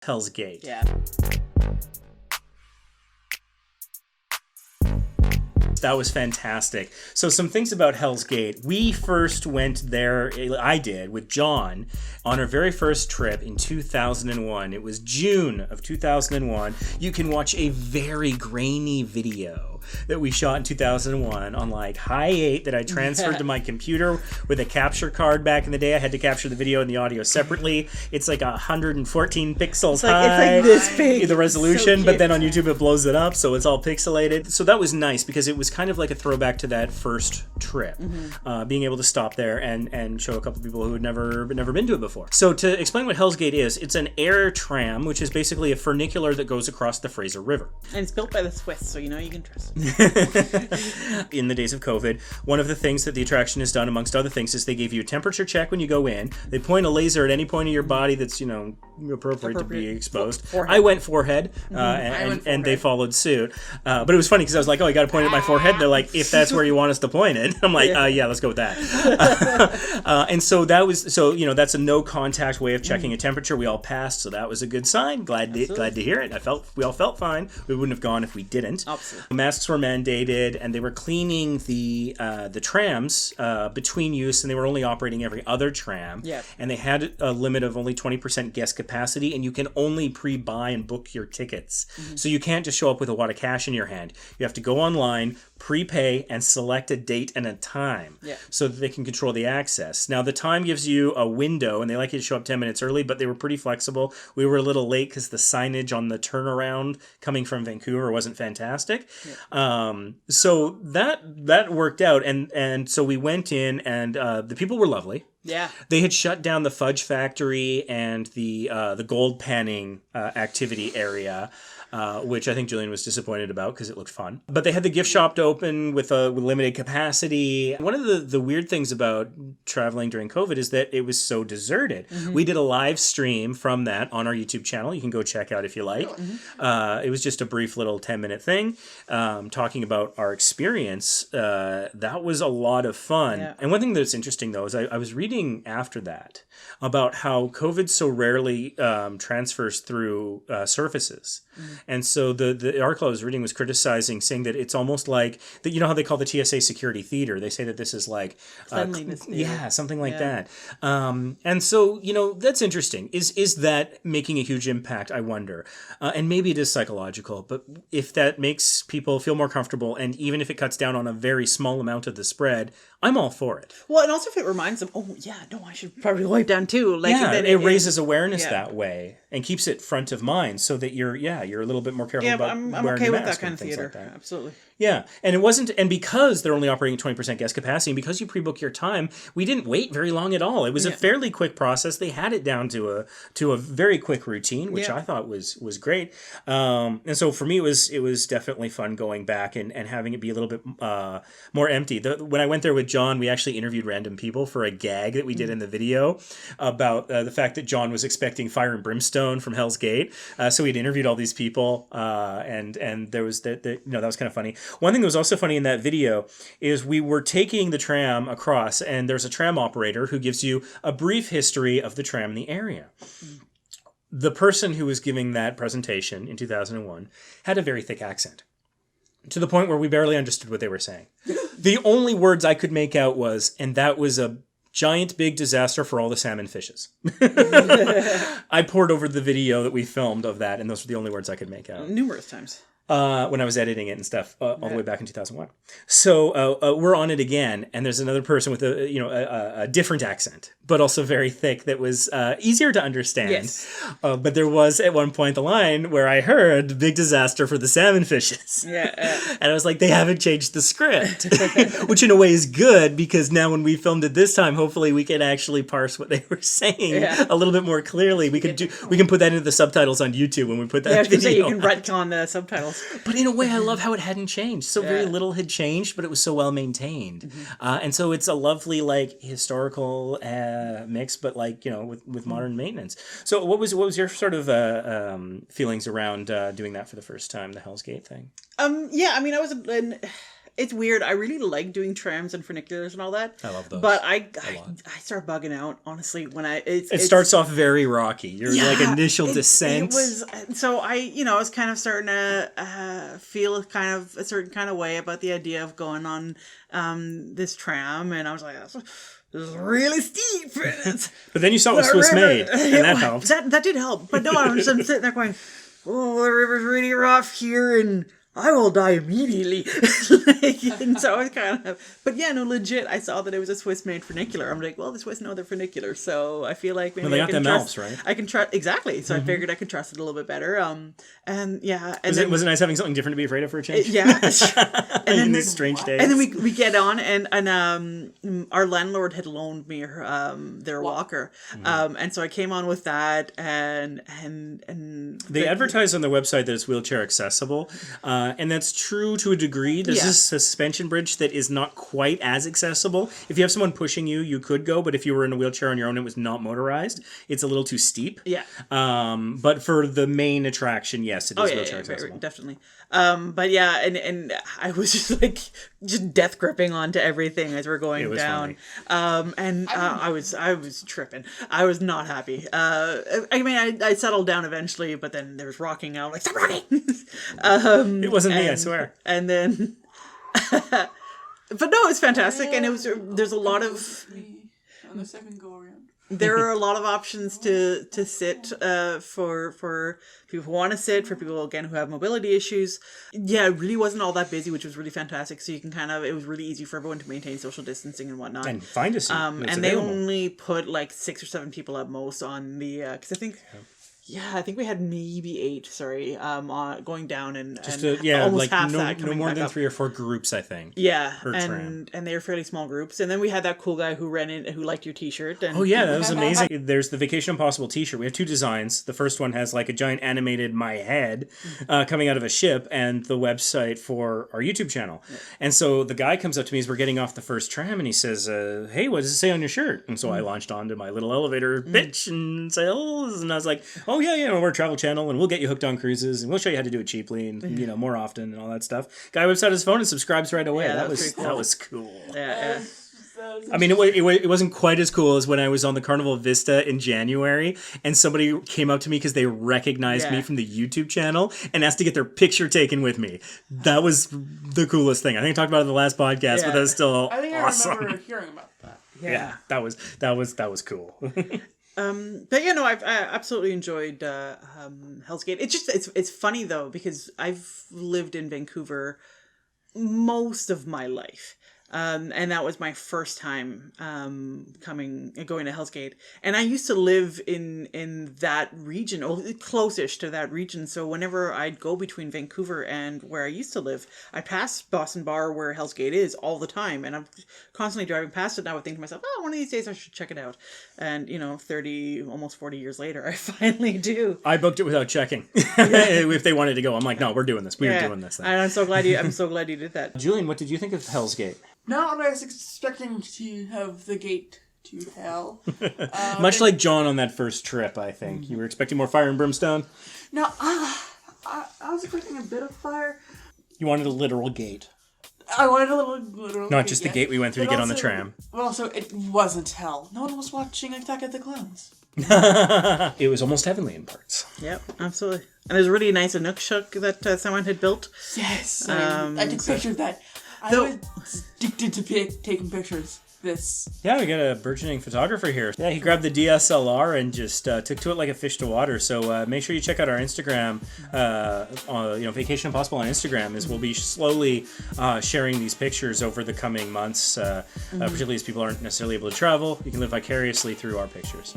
Hell's Gate. Yeah. That was fantastic. So some things about Hell's Gate. We first went there, I did, with John on our very first trip in 2001. It was June of 2001. You can watch a very grainy video that we shot in 2001 on like high 8 that I transferred to my computer with a capture card back in the day. I had to capture the video and the audio separately. It's like 114 pixels high. It's like this big. The resolution, So but then on YouTube it blows it up, so it's all pixelated. So that was nice because it was kind of like a throwback to that first trip, being able to stop there and show a couple people who had never been to it before. So to explain what Hell's Gate is, it's an air tram, which is basically a funicular that goes across the Fraser River. And it's built by the Swiss, so you know you can trust it. In the days of COVID, one of the things that the attraction has done, amongst other things, is they give you a temperature check when you go in. They point a laser at any point of your body that's, appropriate to be exposed. Forehead. I went forehead, and they followed suit. But it was funny because I was like, oh, you got to point at my forehead. They're like, if that's where you want us to point it. I'm like, yeah, let's go with that. And so that's a no contact way of checking a temperature. We all passed, so that was a good sign. Glad to hear it. We all felt fine. We wouldn't have gone if we didn't. Absolutely. Masks were mandated, and they were cleaning the trams between use, and they were only operating every other tram. Yeah. And they had a limit of only 20% guest capacity, and you can only pre-buy and book your tickets. So you can't just show up with a wad of cash in your hand. You have to go online, prepay, and select a date and a time so that they can control the access. Now, the time gives you a window, and they like you to show up 10 minutes early, but they were pretty flexible. We were a little late because the signage on the turnaround coming from Vancouver wasn't fantastic. So that worked out, and so we went in, and the people were lovely. Yeah. They had shut down the fudge factory and the gold panning activity area, which I think Julian was disappointed about because it looked fun. But they had the gift shop to open with limited capacity. One of the weird things about traveling during COVID is that it was so deserted. We did a live stream from that on our YouTube channel. You can go check out if you like. It was just a brief little 10-minute thing talking about our experience. That was a lot of fun. Yeah. And one thing that's interesting, though, is I was reading after that about how COVID so rarely transfers through surfaces. And so the article I was reading was criticizing, saying that it's almost like, that, how they call the TSA security theater. They say that this is like... cleanliness theater. Yeah, something like that. And so, that's interesting. Is that making a huge impact, I wonder? And maybe it is psychological, but if that makes people feel more comfortable, and even if it cuts down on a very small amount of the spread, I'm all for it. Well, and also if it reminds them, I should probably wipe down too. It raises awareness that way and keeps it front of mind, so that you're a little bit more careful about I'm wearing okay your with mask that kind and of things theater. like that. Absolutely. Yeah, and because they're only operating at 20% guest capacity, and because you pre-book your time, we didn't wait very long at all. It was a fairly quick process. They had it down to a very quick routine, which I thought was great. And so for me, it was definitely fun going back and having it be a little bit more empty. When I went there with John, we actually interviewed random people for a gag that we did in the video about the fact that John was expecting fire and brimstone from Hell's Gate. So we'd interviewed all these people, and there was that was kind of funny. One thing that was also funny in that video is we were taking the tram across, and there's a tram operator who gives you a brief history of the tram in the area. The person who was giving that presentation in 2001 had a very thick accent, to the point where we barely understood what they were saying. The only words I could make out was, and that was a giant big disaster for all the salmon fishes. I poured over the video that we filmed of that, and those were the only words I could make out. Numerous times. When I was editing it and stuff, all the way back in 2001. So we're on it again, and there's another person with a different accent, but also very thick, that was easier to understand. Yes. But there was at one point the line where I heard "big disaster for the salmon fishes." Yeah. And I was like, they haven't changed the script, which in a way is good, because now when we filmed it this time, hopefully we can actually parse what they were saying a little bit more clearly. We can put that into the subtitles on YouTube when we put that video. Yeah, you can retcon the subtitles. But in a way, I love how it hadn't changed. So very little had changed, but it was so well maintained. And so it's a lovely, historical mix, but with modern maintenance. So what was your sort of feelings around doing that for the first time, the Hell's Gate thing? I was it's weird. I really like doing trams and funiculars and all that. I love those. But I start bugging out, honestly, when it starts off very rocky. Your like initial descent. It was, so I was kind of starting to feel kind of a certain kind of way about the idea of going on this tram, and I was like, this is really steep. But then you saw it was Swiss made, and that helped. That did help. But no, I'm sitting there going, oh, the river's really rough here, and I will die immediately. And so I was kind of, but yeah, no, legit. I saw that it was a Swiss-made funicular. I'm like, well, the Swiss know they're funicular, so I feel like maybe they I got can them trust. Alps, right? I can trust exactly. So I figured I could trust it a little bit better. And yeah, and was it nice having something different to be afraid of for a change? Yeah, and then these strange days. And then we get on, and our landlord had loaned me their walker, and so I came on with that, and they advertise on their website that it's wheelchair accessible, and that's true to a degree. There's a suspension bridge that is not quite as accessible. If you have someone pushing you, you could go, but if you were in a wheelchair on your own, it was not motorized. It's a little too steep. Yeah. But for the main attraction, yes, it is wheelchair accessible. Definitely. But yeah, and I was just death gripping onto everything as we're going down. Funny. I was tripping. I was not happy. I mean, I settled down eventually, but then there was rocking out, like, stop rocking. It wasn't me, I swear. And then, but no, it's fantastic, and there's a lot of on the second go around. There are a lot of options to sit for people who want to sit, for people, again, who have mobility issues. Yeah, it really wasn't all that busy, which was really fantastic. So you can it was really easy for everyone to maintain social distancing and whatnot. And find a seat. And they only put like 6 or 7 people at most on the, because I think... Yeah, I think we had maybe 8, going down and almost like half no that coming more back than up. 3 or 4 groups, I think. Yeah, and they were fairly small groups. And then we had that cool guy who ran in, who liked your t-shirt. And, oh yeah, that was amazing. There's the Vacation Impossible t-shirt. We have 2 designs. The first one has like a giant animated my head coming out of a ship, and the website for our YouTube channel. Yeah. And so the guy comes up to me as we're getting off the first tram, and he says, hey, what does it say on your shirt? And so I launched onto my little elevator pitch and sales, and I was like, oh yeah, we're a travel channel, and we'll get you hooked on cruises, and we'll show you how to do it cheaply and more often and all that stuff. Guy whips out his phone and subscribes right away. Yeah, that was cool. Yeah. I mean, it wasn't quite as cool as when I was on the Carnival Vista in January, and somebody came up to me because they recognized me from the YouTube channel and asked to get their picture taken with me. That was the coolest thing. I think I talked about it in the last podcast, but that was still awesome. I remember hearing about that. Yeah, that was cool. But yeah, no, I absolutely enjoyed Hell's Gate. It's funny though, because I've lived in Vancouver most of my life. And that was my first time going to Hell's Gate. And I used to live in that region, or close-ish to that region. So whenever I'd go between Vancouver and where I used to live, I passed Boston Bar where Hell's Gate is all the time. And I'm constantly driving past it, and I would think to myself, one of these days I should check it out. And, 30, almost 40 years later, I finally do. I booked it without checking. If they wanted to go, I'm like, no, we're doing this. We're doing this thing. And I'm so glad you did that. Julian, what did you think of Hell's Gate? Not what I was expecting to have the gate to hell. Much like John on that first trip, I think. You were expecting more fire and brimstone? No, I was expecting a bit of fire. You wanted a literal gate. I wanted a literal Not just the gate we went through to get on the tram. But also, it wasn't hell. No one was watching Attack of the Clones. It was almost heavenly in parts. Yep, absolutely. And there's a really nice Inukshuk that someone had built. Yes, I took pictures of that. I was addicted to taking pictures. Yeah, we got a burgeoning photographer here. Yeah, he grabbed the DSLR and just took to it like a fish to water. So make sure you check out our Instagram. Vacation Impossible on Instagram, as we'll be slowly sharing these pictures over the coming months. Particularly as people aren't necessarily able to travel, you can live vicariously through our pictures.